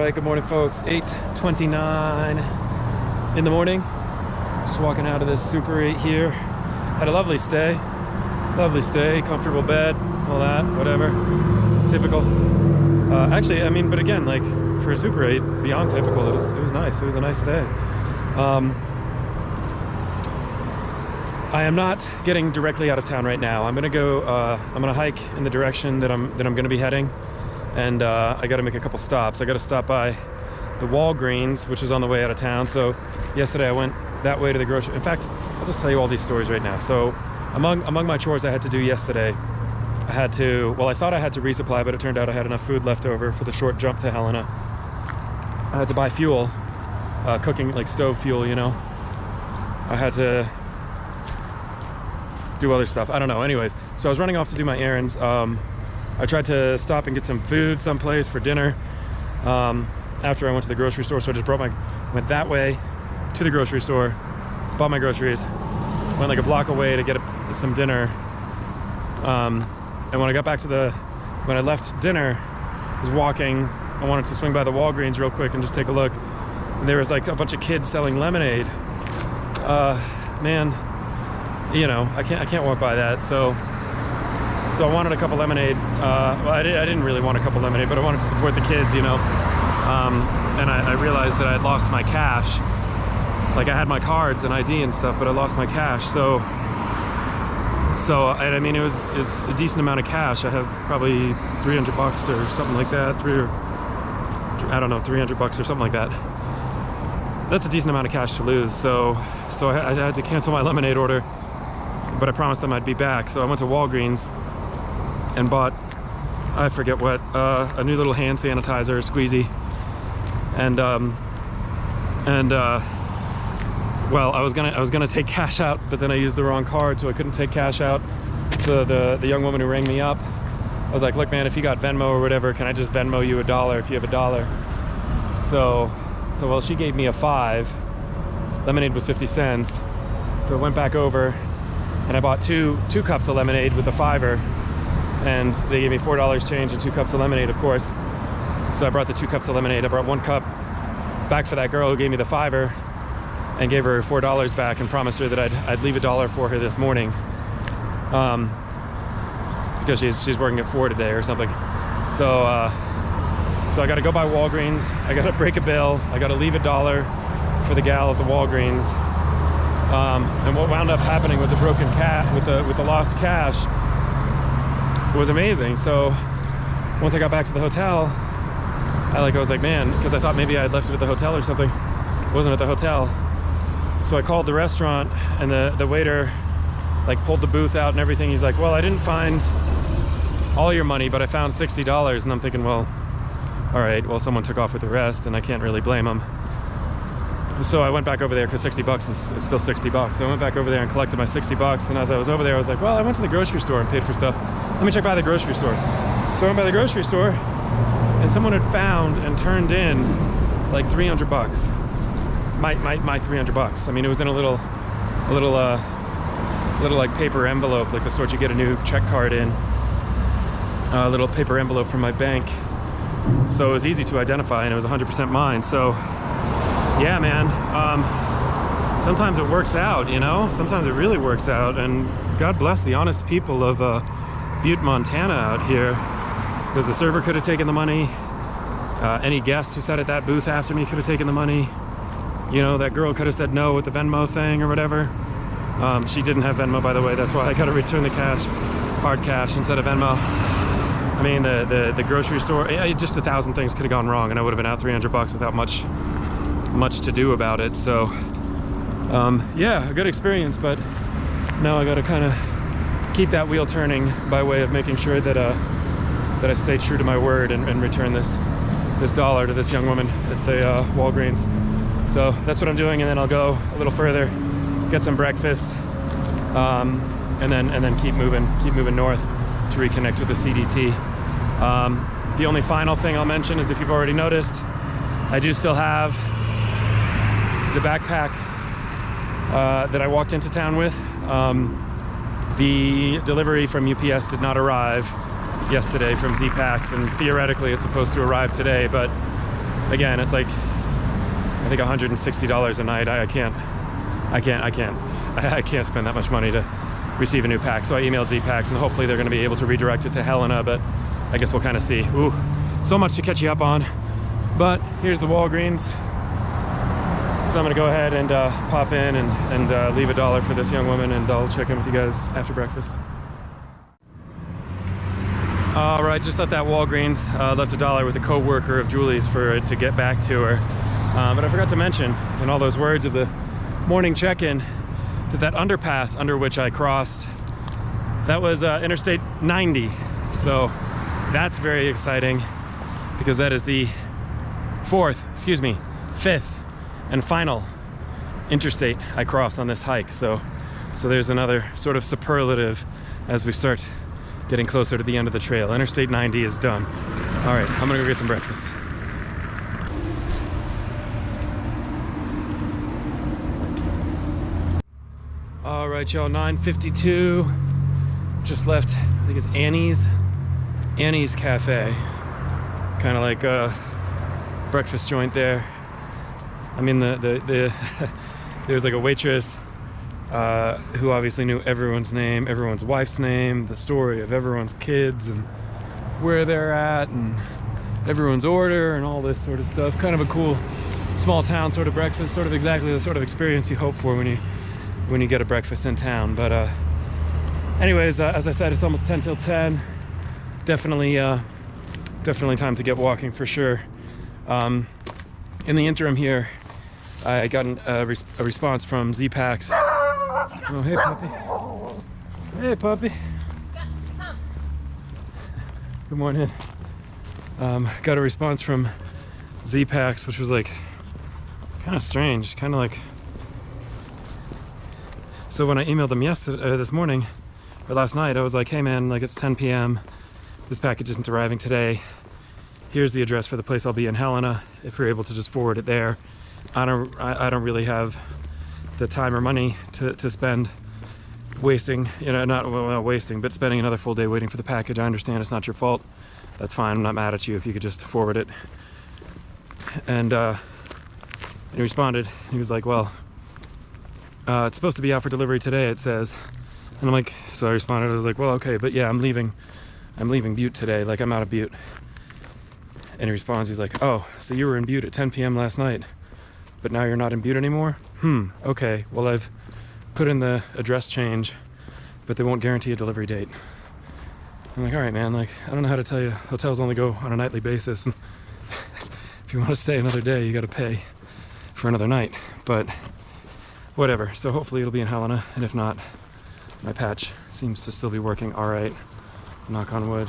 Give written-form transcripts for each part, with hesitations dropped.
right, good morning folks. 8:29 in the morning. Just walking out of this Super 8 here. Had a lovely stay, comfortable bed, all that, whatever, typical. Actually, I mean, but again, like for a Super 8, beyond typical. It was nice. It was a nice stay. I am not getting directly out of town right now. I'm gonna hike in the direction that I'm gonna be heading, and I got to make a couple stops. I got to stop by the Walgreens, which was on the way out of town. So yesterday I went that way to the grocery. In fact, I'll just tell you all these stories right now. So among my chores I had to do yesterday, I thought I had to resupply, but it turned out I had enough food left over for the short jump to Helena. I had to buy fuel, cooking, like stove fuel, you know. I had to do other stuff. I don't know. Anyways, so I was running off to do my errands. I tried to stop and get some food someplace for dinner after I went to the grocery store. So I just went that way to the grocery store, bought my groceries, went like a block away to get some dinner. And when I got back when I left dinner, I was walking. I wanted to swing by the Walgreens real quick and just take a look. And there was like a bunch of kids selling lemonade. Man, you know, I can't walk by that. So I wanted a cup of lemonade. Well, I didn't really want a cup of lemonade, but I wanted to support the kids, you know. And I realized that I had lost my cash. Like I had my cards and ID and stuff, but I lost my cash. So I mean, it's a decent amount of cash. I have probably $300 or something like that. $300 or something like that. That's a decent amount of cash to lose. So I had to cancel my lemonade order, but I promised them I'd be back. So I went to Walgreens and bought, I forget what, a new little hand sanitizer, squeezy. Well, I was gonna take cash out, but then I used the wrong card, so I couldn't take cash out. So the young woman who rang me up, I was like, look man, if you got Venmo or whatever, can I just Venmo you $1 if you have $1? So well, she gave me a 5. Lemonade was 50 cents. So I went back over and I bought two cups of lemonade with a $5, and they gave me $4 change and 2 cups of lemonade, of course. So I brought the 2 cups of lemonade. I brought 1 cup back for that girl who gave me the $5 and gave her $4 back and promised her that I'd leave $1 for her this morning, because she's working at 4 today or something. So I got to go by Walgreens. I got to break a bill. I got to leave $1 for the gal at the Walgreens. And what wound up happening with the broken with the lost cash was amazing. So once I got back to the hotel, I was like, man, because I thought maybe I had left it at the hotel or something. It wasn't at the hotel. So I called the restaurant, and the waiter like pulled the booth out and everything. He's like, well, I didn't find all your money, but I found $60. And I'm thinking, well, all right, well, someone took off with the rest, and I can't really blame them. So I went back over there because $60 is still $60. So I went back over there and collected my $60. And as I was over there, I was like, well, I went to the grocery store and paid for stuff. Let me check by the grocery store. So I went by the grocery store, and someone had found and turned in like $300. My $300. I mean, it was in a little like paper envelope, like the sort you get a new check card in. A little paper envelope from my bank. So it was easy to identify, and it was 100% mine. So yeah, man. Sometimes it works out, you know. Sometimes it really works out, and God bless the honest people of Butte, Montana out here, because the server could have taken the money. Any guest who sat at that booth after me could have taken the money. You know, that girl could have said no with the Venmo thing or whatever. She didn't have Venmo, by the way. That's why I got to return the cash, hard cash instead of Venmo. I mean, the grocery store, just 1,000 things could have gone wrong, and I would have been out $300 without much to do about it. So yeah, a good experience, but now I got to kind of keep that wheel turning by way of making sure that I stay true to my word and return this $1 to this young woman at the Walgreens. So that's what I'm doing, and then I'll go a little further, get some breakfast, and then keep moving north to reconnect with the CDT. The only final thing I'll mention is, if you've already noticed, I do still have the backpack that I walked into town with. The delivery from UPS did not arrive yesterday from Z-Packs, and theoretically it's supposed to arrive today, but again, it's like, I think $160 a night. I can't spend that much money to receive a new pack. So I emailed Z-Packs, and hopefully they're gonna be able to redirect it to Helena, but I guess we'll kind of see. Ooh, so much to catch you up on. But here's the Walgreens. So I'm gonna go ahead and pop in and leave $1 for this young woman, and I'll check in with you guys after breakfast. All right, just left that Walgreens. Left $1 with a co-worker of Julie's for it to get back to her. But I forgot to mention in all those words of the morning check-in that underpass under which I crossed, that was Interstate 90. So that's very exciting because that is the fifth and final interstate I cross on this hike. So there's another sort of superlative as we start getting closer to the end of the trail. Interstate 90 is done. All right, I'm gonna go get some breakfast. All right, y'all, 9:52. Just left, I think it's Annie's Cafe. Kind of like a breakfast joint there. I mean, there was like a waitress who obviously knew everyone's name, everyone's wife's name, the story of everyone's kids and where they're at and everyone's order and all this sort of stuff. Kind of a cool small town sort of breakfast, sort of exactly the sort of experience you hope for when you get a breakfast in town. But anyways, as I said, it's almost 10 till 10. Definitely time to get walking for sure. In the interim here, I got a response from Z-Packs. Oh, hey puppy. Hey puppy. Good morning. Got a response from Z-Packs, which was like kind of strange, kind of like. So when I emailed them this morning or last night, I was like, hey man, like it's 10 p.m. This package isn't arriving today. Here's the address for the place I'll be in Helena. If you're able to just forward it there. I don't really have the time or money to spend wasting, not wasting, but spending another full day waiting for the package. I understand it's not your fault. That's fine. I'm not mad at you if you could just forward it. And he responded. He was like, well, it's supposed to be out for delivery today, it says. And I'm like, so I responded. I was like, well, okay, but yeah, I'm leaving Butte today. Like, I'm out of Butte. And he responds, he's like, oh, so you were in Butte at 10 p.m. last night, but now you're not in Butte anymore? Okay, well, I've put in the address change, but they won't guarantee a delivery date. I'm like, all right, man, like, I don't know how to tell you. Hotels only go on a nightly basis. And if you want to stay another day, you got to pay for another night, but whatever. So hopefully it'll be in Helena, and if not, my patch seems to still be working all right. Knock on wood.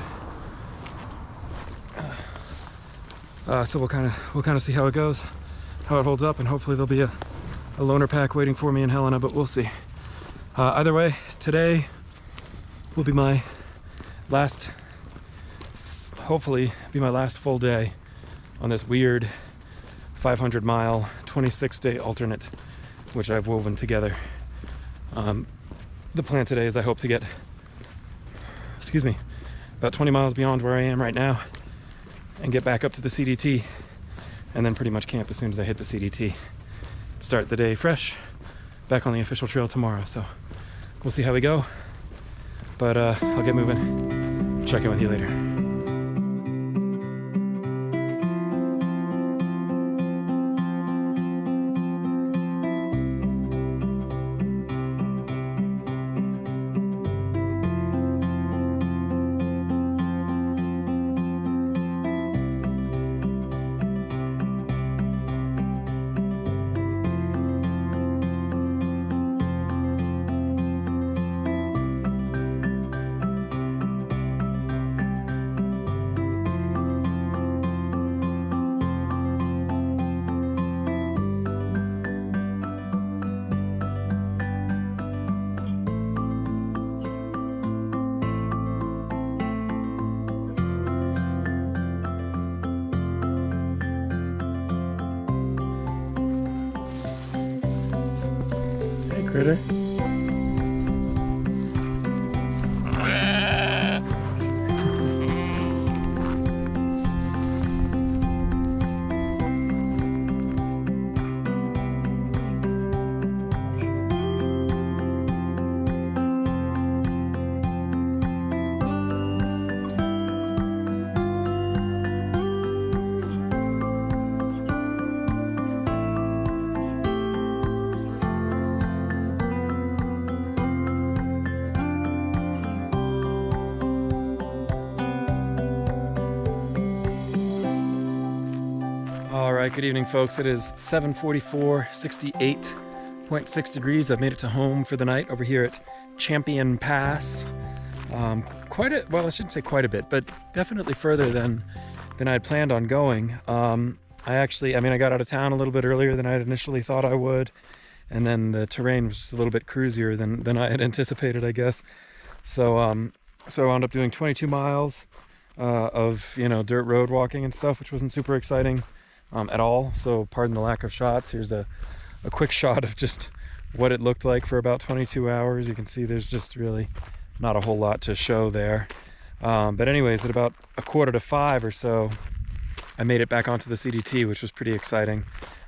So we'll kind of see how it goes, how it holds up, and hopefully there'll be a loaner pack waiting for me in Helena, but we'll see. Either way, today will be my last, hopefully be my last full day on this weird 500-mile, 26-day alternate, which I've woven together. The plan today is I hope to get, about 20 miles beyond where I am right now, and get back up to the CDT, and then pretty much camp as soon as I hit the CDT. Start the day fresh, back on the official trail tomorrow. So we'll see how we go, but I'll get moving. Check in with you later. Critter. All right, good evening, folks. It is 7:44, 68.6 degrees. I've made it to home for the night over here at Champion Pass. Well, I shouldn't say quite a bit, but definitely further than I had planned on going. I got out of town a little bit earlier than I had initially thought I would, and then the terrain was just a little bit cruisier than I had anticipated, I guess. So I wound up doing 22 miles of dirt road walking and stuff, which wasn't super exciting at all. So pardon the lack of shots. Here's a quick shot of just what it looked like for about 22 hours. You can see there's just really not a whole lot to show there. But anyways, at about 4:45 or so, I made it back onto the CDT, which was pretty exciting.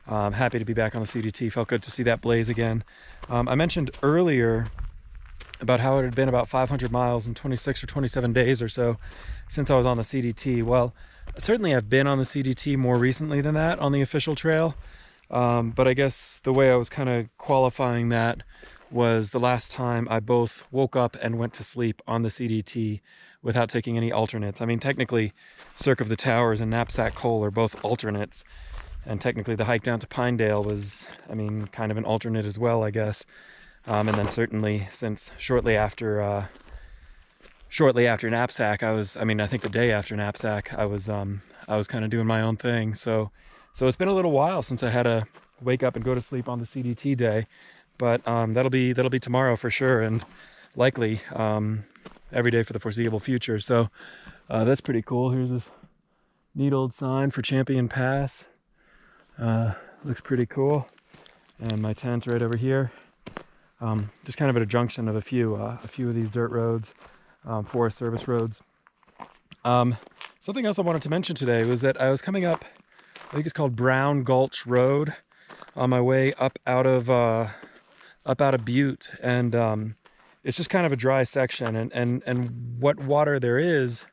Happy to be back on the CDT. Felt good to see that blaze again. I mentioned earlier about how it had been about 500 miles in 26 or 27 days or so since I was on the CDT. Well, certainly I've been on the CDT more recently than that on the official trail. But I guess the way I was kind of qualifying that was the last time I both woke up and went to sleep on the CDT without taking any alternates. I mean, technically, Cirque of the Towers and Knapsack Col are both alternates. And technically the hike down to Pinedale was, kind of an alternate as well, I guess. And then certainly since shortly after Knapsack, I think the day after Knapsack, I was kind of doing my own thing. So it's been a little while since I had to wake up and go to sleep on the CDT day, but that'll be tomorrow for sure, and likely every day for the foreseeable future. So that's pretty cool. Here's this neat old sign for Champion Pass. Looks pretty cool, and my tent right over here. Just kind of at a junction of a few of these dirt roads, Forest Service roads. Something else I wanted to mention today was that I was coming up, I think it's called Brown Gulch Road, on my way up out of Butte, and it's just kind of a dry section, and what water there is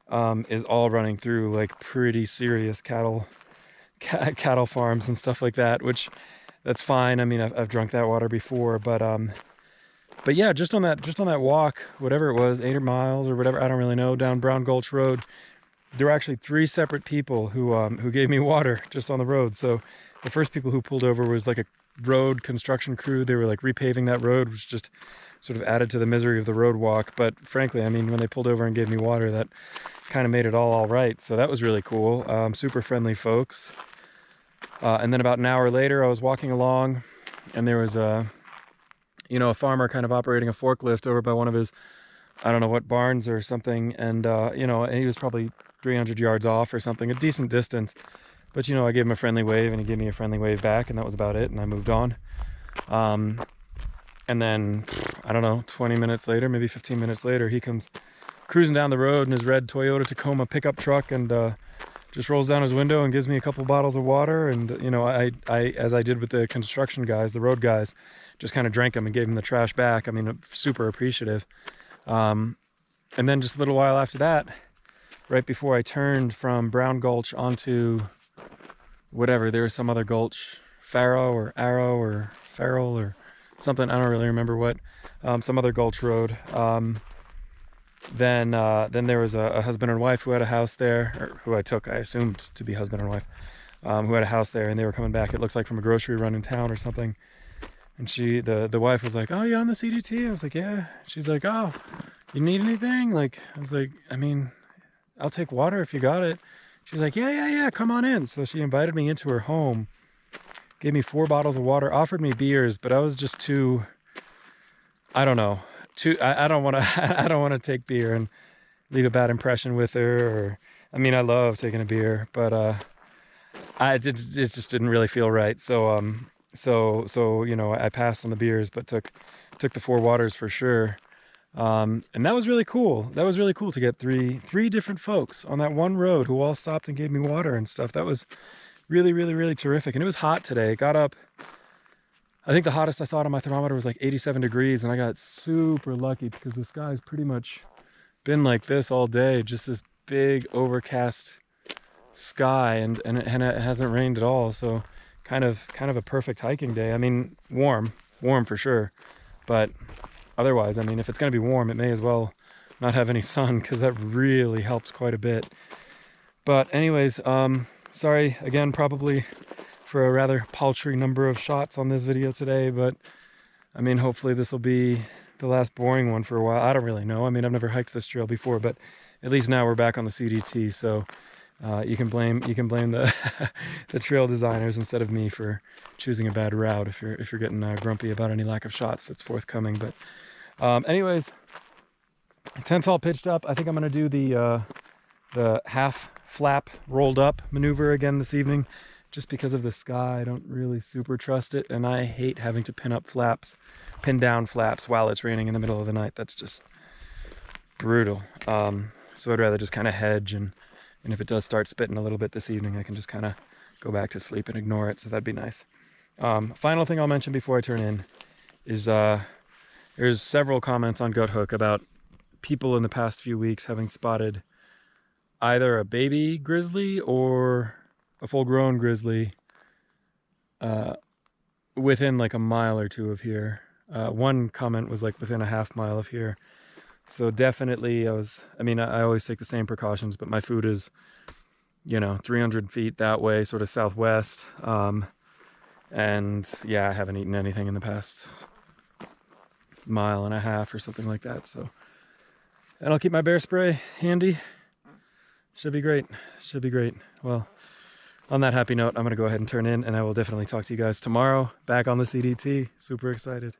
all running through like pretty serious cattle farms and stuff like that, which that's fine. I've drunk that water before, but yeah, just on that walk, whatever it was, 8 miles or whatever, I don't really know, down Brown Gulch Road, there were actually 3 separate people who gave me water just on the road. So the first people who pulled over was like a road construction crew. They were like repaving that road, which just sort of added to the misery of the road walk. But frankly, when they pulled over and gave me water, that kind of made it all right. So that was really cool. Super friendly folks. And then about an hour later, I was walking along, and there was a farmer kind of operating a forklift over by one of his, I don't know what, barns or something. And, and he was probably 300 yards off or something, a decent distance. But, I gave him a friendly wave, and he gave me a friendly wave back, and that was about it. And I moved on. And then, I don't know, 20 minutes later, maybe 15 minutes later, he comes cruising down the road in his red Toyota Tacoma pickup truck, and just rolls down his window and gives me a couple bottles of water. And, I as I did with the construction guys, the road guys, just kind of drank them and gave him the trash back. I'm super appreciative. And then just a little while after that, right before I turned from Brown Gulch onto whatever, there was some other gulch, Farrow or Arrow or Farrell or something, I don't really remember what, some other gulch road. Then there was a husband and wife who had a house there, or who I assumed to be husband and wife, who had a house there, and they were coming back, it looks like from a grocery run in town or something. And the wife was like, "Oh, you on the CDT?" I was like, "Yeah." She's like, "Oh, you need anything?" I was like, "I'll take water if you got it." She's like, yeah, come on in. So she invited me into her home, gave me 4 bottles of water, offered me beers, but I was just too, I don't know. I don't want to take beer and leave a bad impression with her. I love taking a beer, but it just didn't really feel right. So I passed on the beers, but took the 4 waters for sure. And that was really cool. That was really cool to get three different folks on that one road who all stopped and gave me water and stuff. That was really, really, really terrific. And it was hot today. It got up, I think the hottest I saw it on my thermometer was like 87 degrees, and I got super lucky because the sky's pretty much been like this all day, just this big overcast sky, and it hasn't rained at all. So kind of a perfect hiking day. Warm for sure, but otherwise, if it's going to be warm, it may as well not have any sun, because that really helps quite a bit. But anyways, Sorry again, probably for a rather paltry number of shots on this video today, but I mean, hopefully this will be the last boring one for a while. I don't really know. I mean, I've never hiked this trail before, but at least now we're back on the CDT, so you can blame the the trail designers instead of me for choosing a bad route if you're getting grumpy about any lack of shots that's forthcoming. But anyways, tent's all pitched up. I think I'm gonna do the half flap rolled up maneuver again this evening, just because of the sky. I don't really super trust it, and I hate having to pin down flaps while it's raining in the middle of the night. That's just brutal. So I'd rather just kind of hedge, and if it does start spitting a little bit this evening, I can just kind of go back to sleep and ignore it, so that'd be nice. Final thing I'll mention before I turn in is there's several comments on Guthook about people in the past few weeks having spotted either a baby grizzly or a full-grown grizzly within like a mile or two of here. One comment was like within a half mile of here. So definitely I always take the same precautions, but my food is, 300 feet that way, sort of southwest. And yeah, I haven't eaten anything in the past mile and a half or something like that. So, and I'll keep my bear spray handy. Should be great. Should be great. Well, on that happy note, I'm going to go ahead and turn in, and I will definitely talk to you guys tomorrow back on the CDT. Super excited.